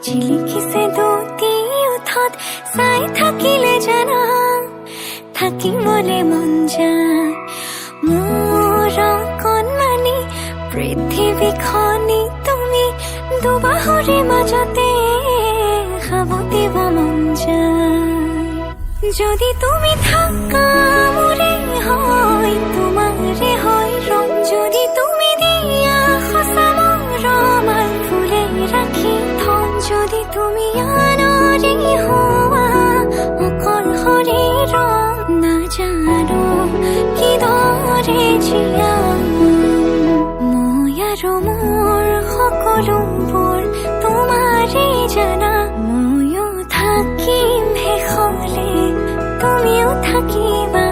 জিলিকিছে দুটি ওঠত চাই থাকিলে জানা থাকিবলে মন যায় মোৰ কণমানি পৃথিৱীখনি তুমি দুবাহুৰে মাজতে সাৱটিব মন যায় যদি তুমি থাকা মোৰে হয় তোমাৰে হয় ৰং যদি তুমি দিয়া সঁচা মৰমাল ফুলে ৰাখি থম যদি তুমি আনৰে হোৱা অকল শৰীৰ নাজানো কিদৰে জীয়াম মই আৰু মোৰ সকলোবোৰ তোমাৰে জানা ময়ো থাকিম শেষলে তুমিও থাকিবা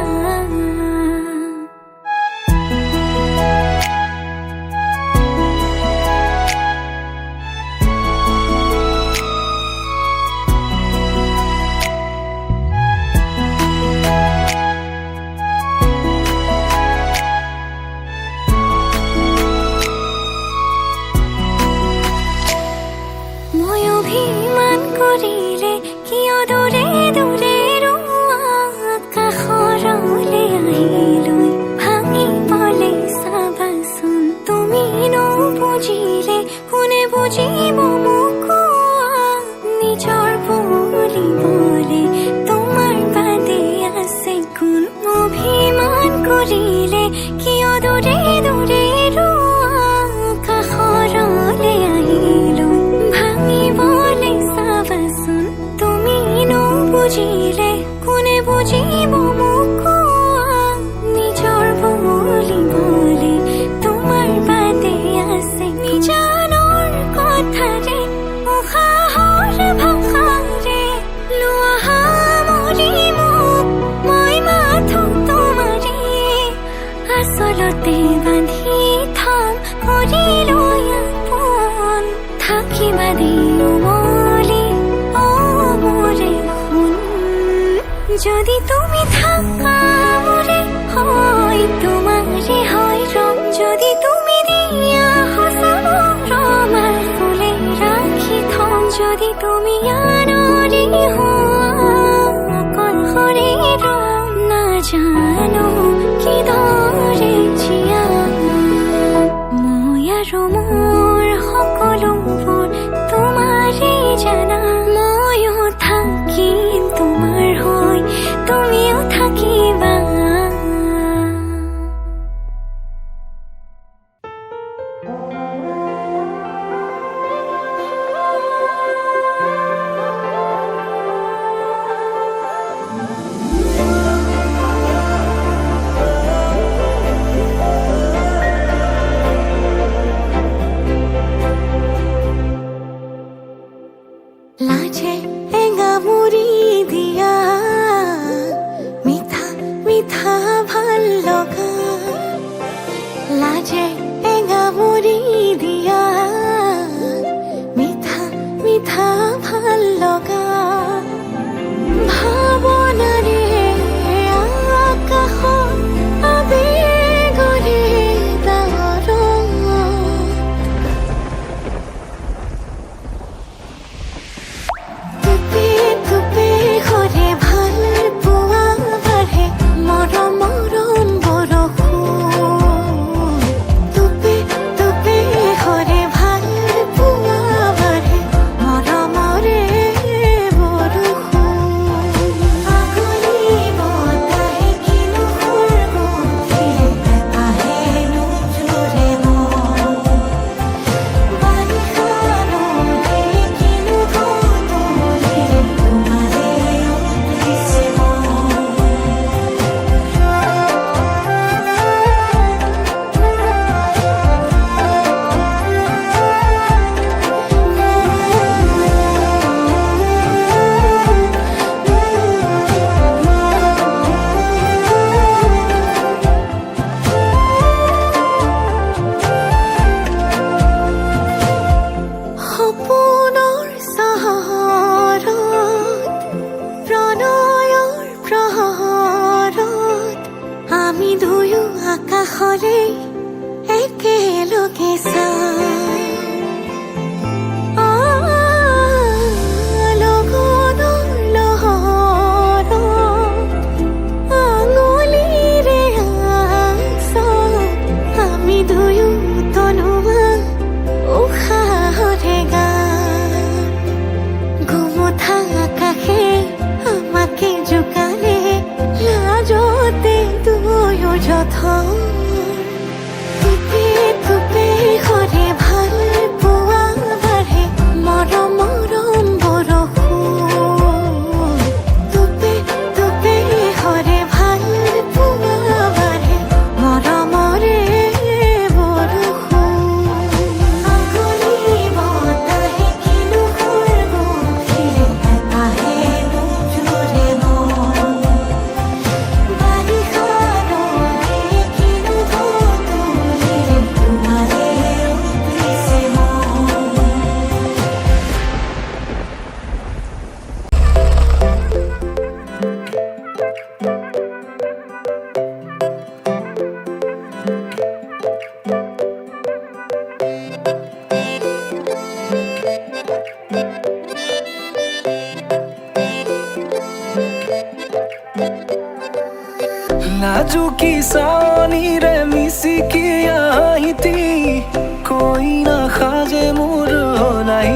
মই অভিমান কৰিলে কিয় দূৰে দূৰে কাষৰলে আহিলৈ ভাঙিবলে চাবাচোন তুমি নুবুজিলে কোনে বুজিব মোক নিজৰ বুলিবলে তোমাৰ বাদে আছে কোন অভিমান কৰিলে কিয় দূৰে দূৰে কাষৰলে আহিলৈ ভাঙিবলে চাবাচোন তুমি নুবুজিলে কোনে বুজিব মোক নিজৰ বুলিবলে তোমাৰ বাদে আছে নিজানৰ কথাৰে উশাহৰ ভাষাৰে লোৱা সামৰি মোক মই মাথো তোমাৰে আচলতে বান্ধি থম কৰি লৈ আপোন থাকিবা দিও মলি মোৰে শুন যদি তুমি থাকা মোৰে হয় তোমাৰে হয় ৰং যদি তুমি দিয়া সঁচা মৰমাল ফুলে ৰাখি থম যদি তুমি আনৰে হোৱা অকল শৰীৰ নাজানো কিদৰে জীয়াম মই আৰু মোৰ সকলোবোৰ তোমাৰে জানা ময়ো থাকিম তোমাৰ হৈ তুমিও থাকিবা লাজে এঙামুৰি দিয়া মিঠা মিঠা ভাল লগা লাজে এঙামুৰি দিয়া মিঠা মিঠা ভাল লগা ভাৱনাৰে আকাশত আবেগৰে ডাঙৰ আকাশৰে একেলগে চাই কি চাৱনিৰে মিচিকি আহিতি কইনা সাজে মোৰ নাই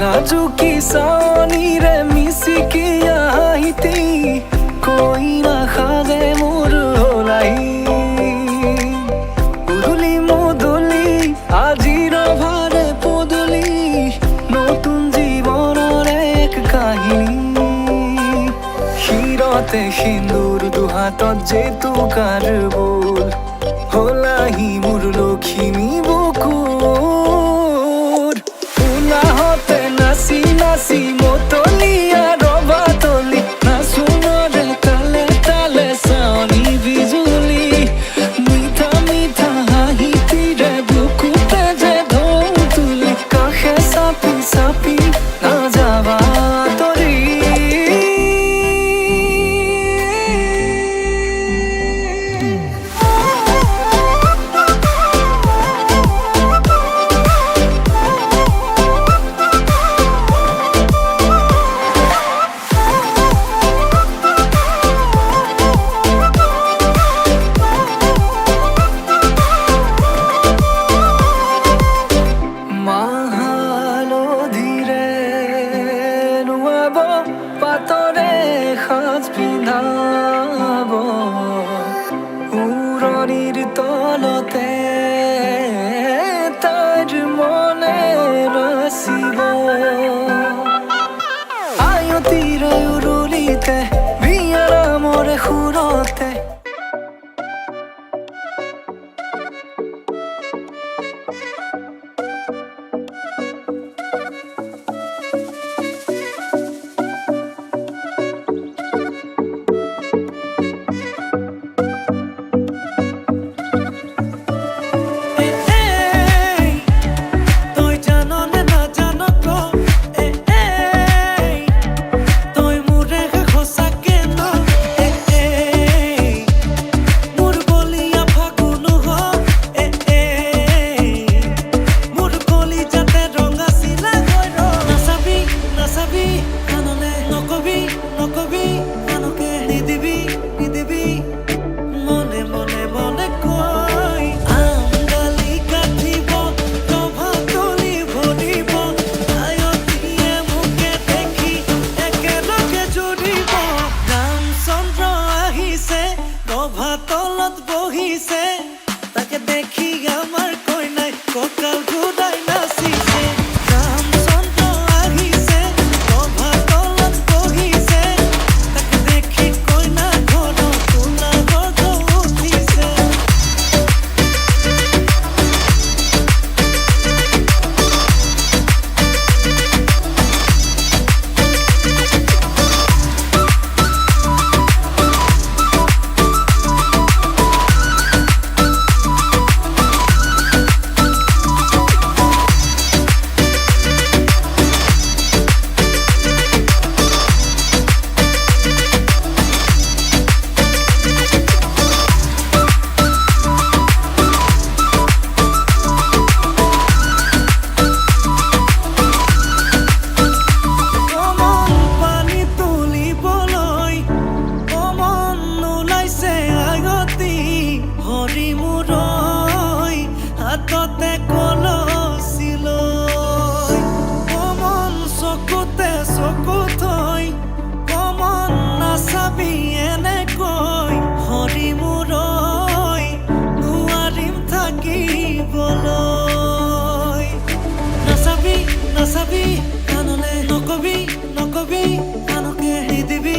লাজুকি চাৱনিৰে মিচিকি আহিতি কইনা সাজে মোৰ নাই উদুলি মুদুলি আজিৰ ভাৰে পদূলি নতুন জীৱনৰ এক কাহিনী শিৰতে সিন্দুৰ দুহাতত জেতুকাৰ বোল হলাহি মোৰ লখিমী বুকুৰ উলাহতে নাচি নাচি মতলীয়া ৰবা তলি নাচো মৰে তালে তালে চাৱনি বিজুলি মিঠা মিঠা হাঁহিতিৰে বুকুতে যে ঢৌ তুলি কাষে চাপি চাপি নাযাবা আঁতৰি পাতৰে সাজ পিন্ধাব উৰণিৰ তলতে তাইৰ মনে নাচিব আয়তিৰে উৰুলিতে বিয়াৰ মৰে সুৰতে তলত বহিছে তাকে দেখি আমাৰ কইনাই কঁকাল ঘূৰাই নাচিছে ৰামচন্দ্ৰ আহিছে ৰভা তলত বহিছে তাকে দেখি কইনা ঘৰত তোলা গৰ্জ উঠিছে হাততে কলচিলৈ কমন চকুতে চকু থৈ কমন নাচাবি এনেকৈ হৰি মূৰৈ নোৱাৰিম থাকিবলৈ নাচাবি নাচাবি কাণলে নকবি নকবি কাণকে নিদিবি